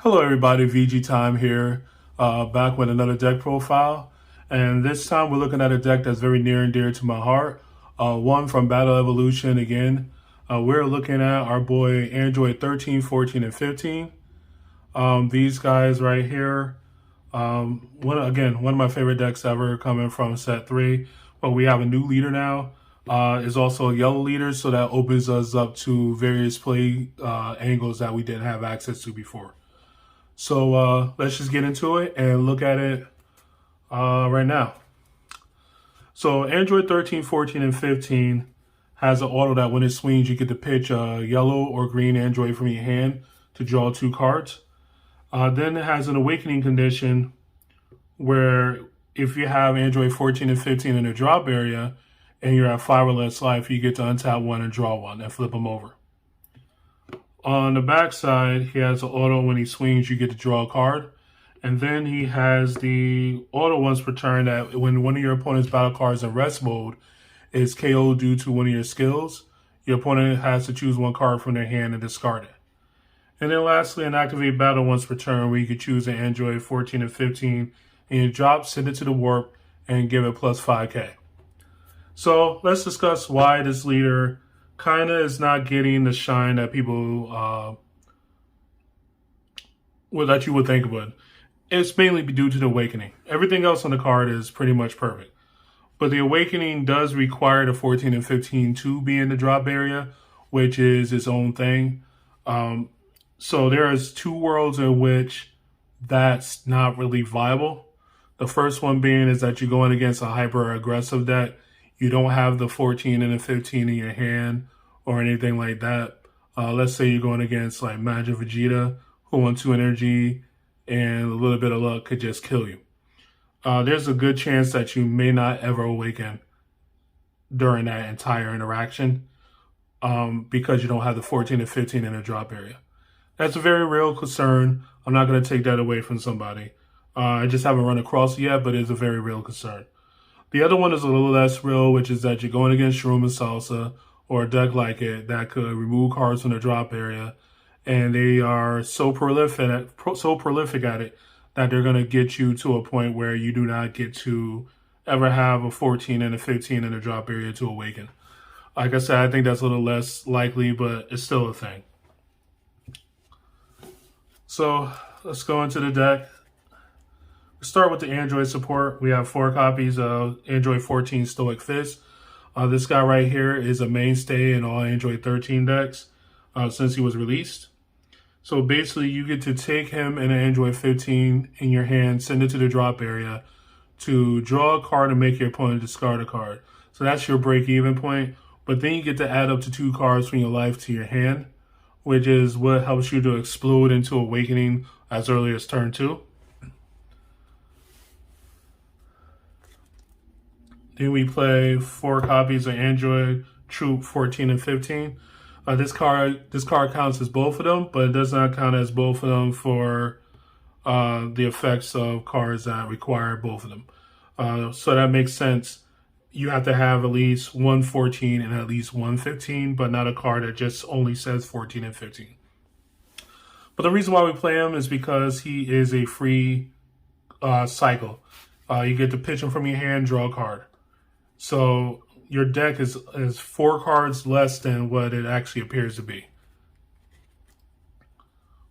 Hello everybody, VG Time here, back with another deck profile. And this time we're looking at a deck that's very near and dear to my heart. One from Battle Evolution again. We're looking at our boy Android 13, 14, and 15. These guys right here, one of my favorite decks ever coming from set 3. But we have a new leader now. Is also a yellow leader, so that opens us up to various play angles that we didn't have access to before. So let's just get into it and look at it right now. So Android 13, 14, and 15 has an auto that when it swings, you get to pitch a yellow or green Android from your hand to draw 2 cards. Then it has an awakening condition where if you have Android 14 and 15 in the drop area and you're at 5 or less life, you get to untap 1 and draw 1 and flip them over. On the back side, he has an auto when he swings, you get to draw a card. And then he has the auto once per turn that when one of your opponent's battle cards in rest mode is KO due to one of your skills, your opponent has to choose 1 card from their hand and discard it. And then lastly, an activate battle once per turn where you could choose an Android 14 and 15 and you drop, send it to the warp, and give it plus 5k. So let's discuss why this leader kind of is not getting the shine that people that you would think it would. It's mainly due to the awakening. Everything else on the card is pretty much perfect. But the awakening does require the 14 and 15 to be in the drop area, which is its own thing. So there's 2 worlds in which that's not really viable. The first one being is that you're going against a hyper aggressive deck. You don't have the 14 and the 15 in your hand or anything like that. Let's say you're going against like Magic Vegeta, who on 2 energy and a little bit of luck could just kill you. There's a good chance that you may not ever awaken during that entire interaction because you don't have the 14 and 15 in the drop area. That's a very real concern. I'm not going to take that away from somebody. I just haven't run across it yet, but it's a very real concern. The other one is a little less real, which is that you're going against Shroom and Salsa or a deck like it that could remove cards from the drop area, and they are so prolific at it that they're going to get you to a point where you do not get to ever have a 14 and a 15 in the drop area to awaken. Like I said, I think that's a little less likely, but it's still a thing. So let's go into the deck. Start with the Android support. We have 4 copies of Android 14 Stoic Fist. This guy right here is a mainstay in all Android 13 decks since he was released. So basically, you get to take him and an Android 15 in your hand, send it to the drop area to draw a card and make your opponent discard a card. So that's your break-even point. But then you get to add up to 2 cards from your life to your hand, which is what helps you to explode into Awakening as early as turn 2. Then we play 4 copies of Android Troop 14 and 15. This card counts as both of them, but it does not count as both of them for the effects of cards that require both of them. So that makes sense. You have to have at least 1 14 and at least 1 15, but not a card that just only says 14 and 15. But the reason why we play him is because he is a free cycle. You get to pitch him from your hand, draw a card. So your deck is 4 cards less than what it actually appears to be.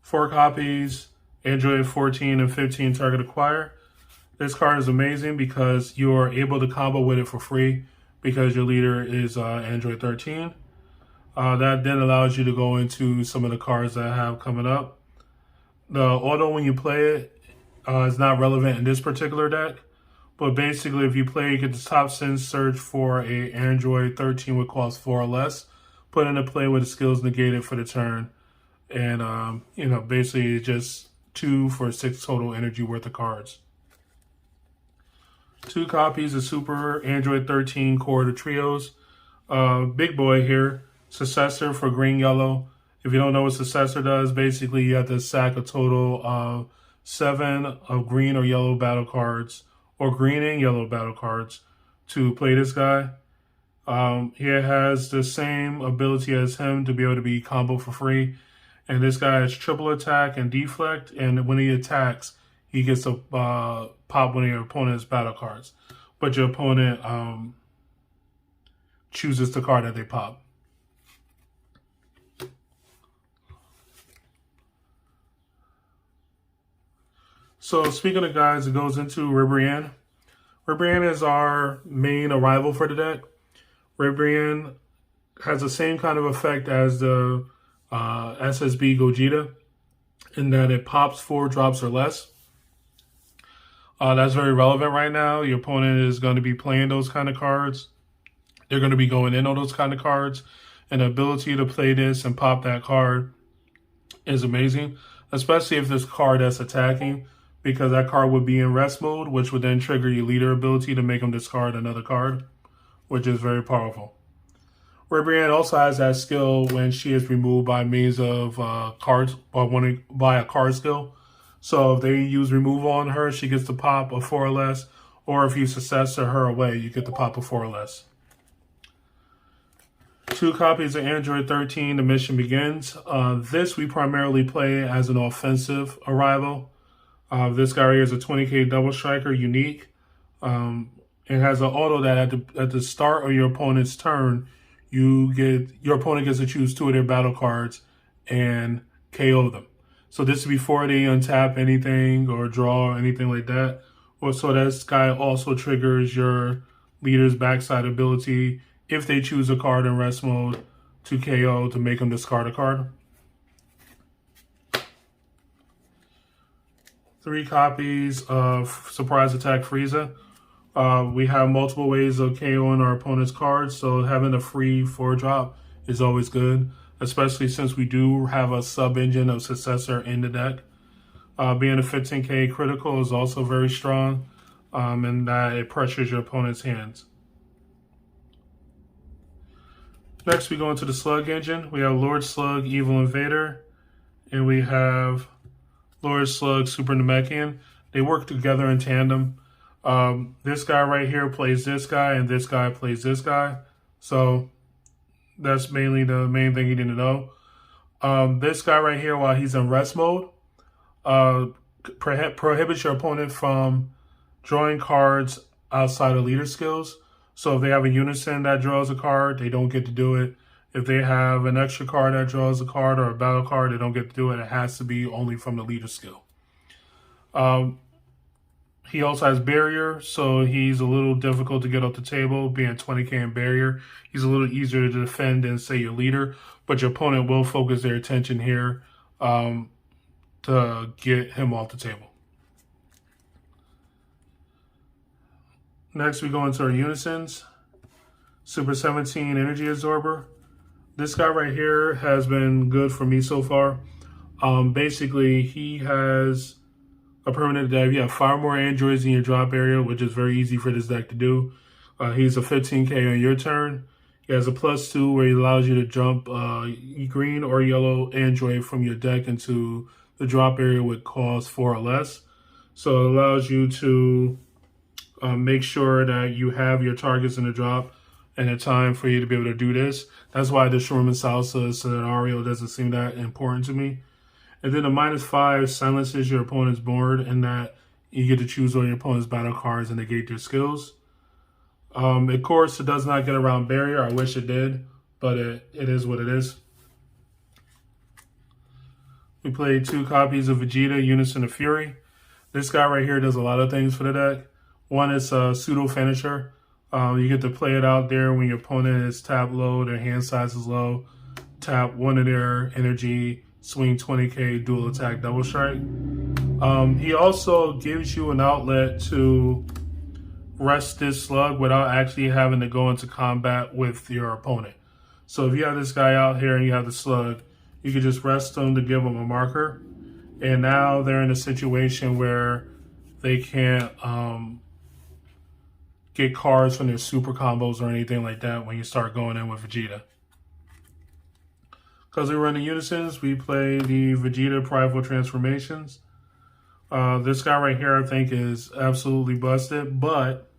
4 copies, Android 14 and 15 target acquire. This card is amazing because you are able to combo with it for free because your leader is Android 13. That then allows you to go into some of the cards that I have coming up. The auto when you play it is not relevant in this particular deck. But basically, if you play, you get the top send search for a Android 13 with cost 4 or less. Put into play with the skills negated for the turn. And, basically just 2 for 6 total energy worth of cards. 2 copies of Super Android 13 Core to Trios. Big boy here. Successor for green, yellow. If you don't know what Successor does, basically you have to sack a total of 7 of green or yellow battle cards, or green and yellow battle cards to play this guy. He has the same ability as him to be able to be combo for free. And this guy has triple attack and deflect, and when he attacks, he gets to pop one of your opponent's battle cards. But your opponent chooses the card that they pop. So speaking of guys, it goes into Ribrianne. Ribrianne is our main arrival for the deck. Ribrianne has the same kind of effect as the SSB Gogeta in that it pops 4 drops or less. That's very relevant right now. Your opponent is going to be playing those kind of cards. They're going to be going in on those kind of cards. And the ability to play this and pop that card is amazing, especially if this card that's attacking, because that card would be in rest mode, which would then trigger your leader ability to make them discard another card, which is very powerful. Ribrianne also has that skill when she is removed by means of cards, or by a card skill. So if they use removal on her, she gets to pop a 4 or less, or if you successor her away, you get to pop a 4 or less. 2 copies of Android 13, The Mission Begins. This we primarily play as an offensive arrival. This guy right here is a 20k double striker, unique. It has an auto that at the start of your opponent's turn, your opponent gets to choose 2 of their battle cards and KO them. So this is before they untap anything or draw or anything like that. So this guy also triggers your leader's backside ability if they choose a card in rest mode to KO to make them discard a card. 3 copies of Surprise Attack Frieza. We have multiple ways of KOing our opponent's cards, so having a free 4-drop is always good, especially since we do have a sub-engine of Successor in the deck. Being a 15k critical is also very strong, in that it pressures your opponent's hands. Next, we go into the Slug engine. We have Lord Slug, Evil Invader, and we have Lord Slug, Super Namekian. They work together in tandem. This guy right here plays this guy, and this guy plays this guy. So that's mainly the main thing you need to know. This guy right here, while he's in rest mode, prohibits your opponent from drawing cards outside of leader skills. So if they have a unison that draws a card, they don't get to do it. If they have an extra card that draws a card or a battle card, they don't get to do it. It has to be only from the leader skill. He also has barrier, so he's a little difficult to get off the table. Being 20k in barrier, he's a little easier to defend than, say, your leader. But your opponent will focus their attention here to get him off the table. Next, we go into our unisons. Super 17 Energy Absorber. This guy right here has been good for me so far. Basically, he has a permanent deck. You have 5 more androids in your drop area, which is very easy for this deck to do. He's a 15k on your turn. He has a +2 where he allows you to jump green or yellow android from your deck into the drop area with cost 4 or less. So it allows you to make sure that you have your targets in the drop and a time for you to be able to do this. That's why the Shroom and Salsa scenario doesn't seem that important to me. And then the -5 silences your opponent's board, and that you get to choose all your opponent's battle cards and negate their skills. Of course, it does not get around barrier. I wish it did, but it is what it is. We played 2 copies of Vegeta, Unison of Fury. This guy right here does a lot of things for the deck. One is a pseudo finisher. You get to play it out there when your opponent is tap low, their hand size is low. Tap 1 of their energy, swing 20k, dual attack, double strike. He also gives you an outlet to rest this slug without actually having to go into combat with your opponent. So if you have this guy out here and you have the slug, you can just rest them to give them a marker. And now they're in a situation where they can't get cards from their super combos or anything like that when you start going in with Vegeta. Because we run the unisons, we play the Vegeta Prideful Transformations. This guy right here I think is absolutely busted, but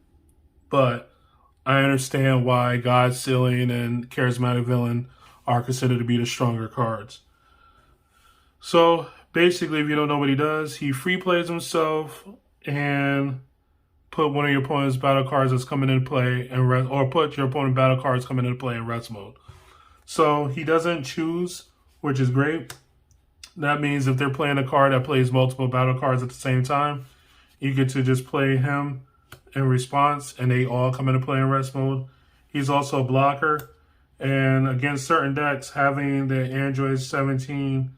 I understand why God Sealing and Charismatic Villain are considered to be the stronger cards. So basically, if you don't know what he does, he free plays himself and put one of your opponent's battle cards that's coming into play and rest, or put your opponent's battle cards coming into play in rest mode. So he doesn't choose, which is great. That means if they're playing a card that plays multiple battle cards at the same time, you get to just play him in response, and they all come into play in rest mode. He's also a blocker, and against certain decks, having the Android 17,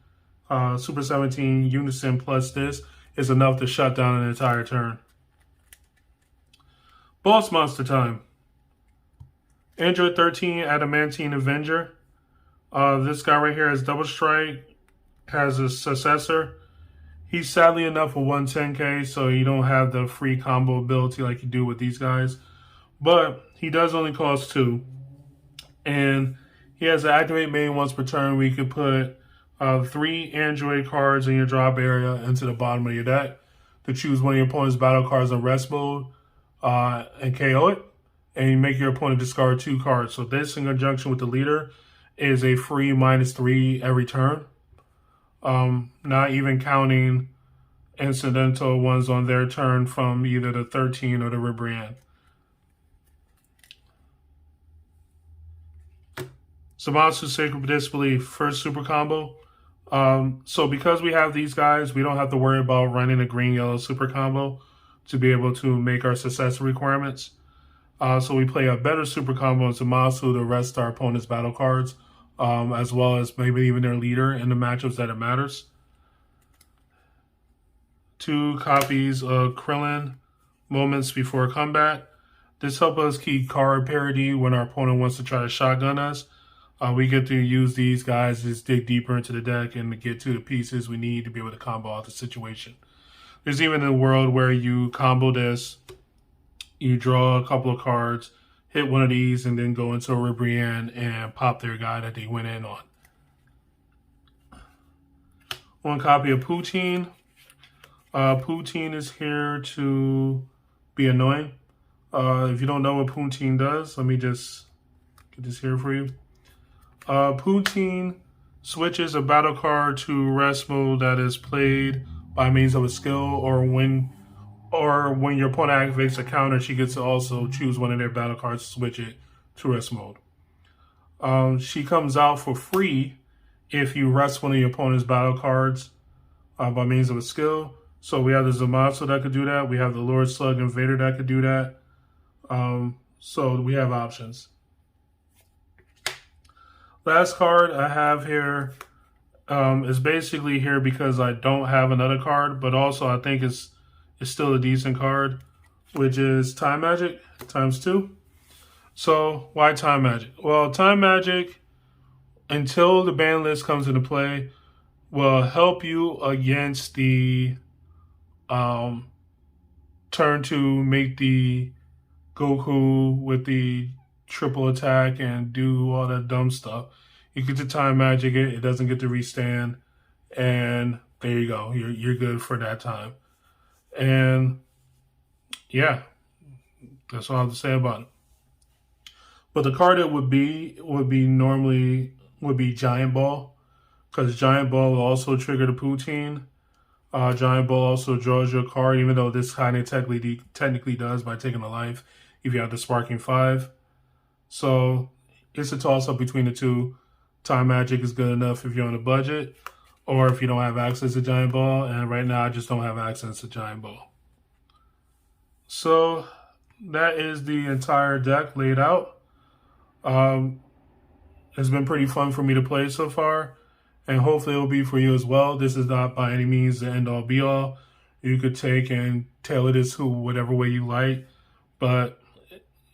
Super 17 Unison plus this is enough to shut down an entire turn. Boss monster time. Android 13 Adamantine Avenger. This guy right here has double strike, has a successor. He's sadly enough a 110k, so you don't have the free combo ability like you do with these guys. But he does only cost 2. And he has an activate main once per turn where you could put 3 Android cards in your drop area into the bottom of your deck to choose one of your opponent's battle cards in rest mode and KO it. And you make your opponent discard 2 cards. So this, in conjunction with the leader, is a free -3 every turn. Not even counting incidental ones on their turn from either the 13 or the Ribrianne. Zamasu Sacred Disbelief, first super combo. So because we have these guys, we don't have to worry about running a green-yellow super combo to be able to make our successor requirements. So we play a better super combo in Zamasu to rest our opponent's battle cards, as well as maybe even their leader in the matchups that it matters. 2 copies of Krillin, Moments Before Combat. This helps us keep card parity when our opponent wants to try to shotgun us. We get to use these guys to just dig deeper into the deck and to get to the pieces we need to be able to combo out the situation. There's even a world where you combo this, you draw a couple of cards, hit one of these, and then go into a Ribrianne and pop their guy that they went in on. 1 copy of Poutine. Poutine is here to be annoying. If you don't know what Poutine does, let me just get this here for you. Poutine switches a battle card to rest mode that is played by means of a skill, or when your opponent activates a counter, she gets to also choose one of their battle cards to switch it to rest mode. She comes out for free if you rest one of your opponent's battle cards by means of a skill. So we have the Zamasu that could do that. We have the Lord Slug Invader that could do that. So we have options. Last card I have here is basically here because I don't have another card, but also I think it's still a decent card, which is Time Magic ×2. So why Time Magic? Well, Time Magic, until the ban list comes into play, will help you against the turn to make the Goku with the triple attack and do all that dumb stuff. You get to Time Magic it, it doesn't get to restand, and there you go. You're good for that time. And yeah, that's all I have to say about it. But the card it would be Giant Ball, because Giant Ball will also trigger the Poutine. Giant Ball also draws your card, even though this kind of technically does by taking a life if you have the Sparking 5. So it's a toss-up between the two. Time Magic is good enough if you're on a budget, or if you don't have access to Giant Ball, and right now I just don't have access to Giant Ball. So that is the entire deck laid out. It's been pretty fun for me to play so far, and hopefully it'll be for you as well. This is not by any means the end-all be-all. You could take and tailor this to whatever way you like, but,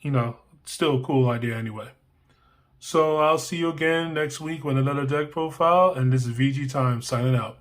you know, still a cool idea anyway. So I'll see you again next week with another deck profile, and this is VG Time signing out.